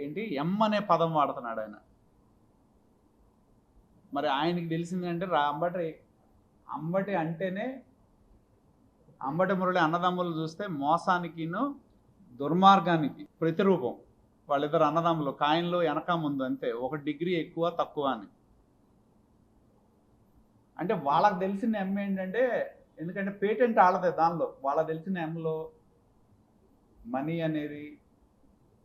ఏంటి ఎం అనే పదం వాడుతున్నాడు ఆయన. మరి ఆయనకి తెలిసిందంటే అంబటి అంటేనే అంబటి మురళి అన్నదమ్ములు చూస్తే మోసానికిను దుర్మార్గానికి ప్రతిరూపం. వాళ్ళిద్దరు అన్నదమ్ములు, కాయిన్లో వెనక ముందు అంతే, 1 డిగ్రీ ఎక్కువ తక్కువ అని. అంటే వాళ్ళకి తెలిసిన ఎం ఏంటంటే, ఎందుకంటే పేటెంట్ ఆడదే దానిలో, వాళ్ళకి తెలిసిన ఎంలో మనీ అనేది,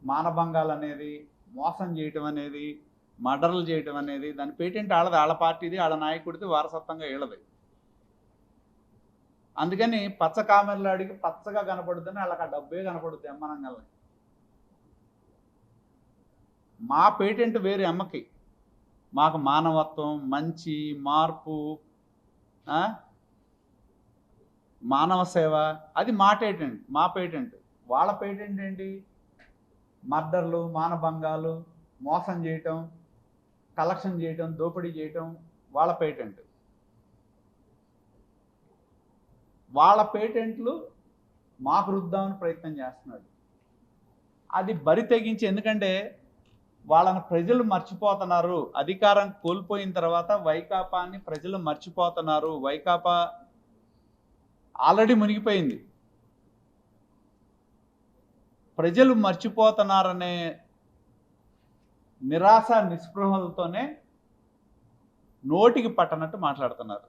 మానభంగాలు అనేది, మోసం చేయటం అనేది, మర్డర్లు చేయటం అనేది, దాని పేటెంట్ ఆడదు. వాళ్ళ పార్టీది, వాళ్ళ నాయకుడిది, వారసత్వంగా వీళ్ళది. అందుకని పచ్చ కామెర్లు అడిగి పచ్చగా కనపడుద్దని వాళ్ళకి ఆ డబ్బే కనపడుద్ది ఎమ్మనంగల్ని. మా పేటెంట్ వేరు ఎమ్మకి. మాకు మానవత్వం, మంచి, మార్పు, మానవ సేవ, అది మా పేటెంట్. వాళ్ళ పేటెంట్ ఏంటి? మర్డర్లు, మానభంగాలు, మోసం చేయటం, కలెక్షన్ చేయటం, దోపిడీ చేయటం వాళ్ళ పేటెంట్. వాళ్ళ పేటెంట్లు మాకు రుద్దామని ప్రయత్నం చేస్తున్నాడు. అది బరి తెగించి, ఎందుకంటే వాళ్ళని ప్రజలు మర్చిపోతున్నారు. అధికారం కోల్పోయిన తర్వాత వైకాపాని ప్రజలు మర్చిపోతున్నారు. వైకాపా ఆల్రెడీ మునిగిపోయింది. ప్రజలు మర్చిపోతున్నారనే నిరాశ నిస్పృహలతోనే నోటికి పట్టనట్టు మాట్లాడుతున్నారు.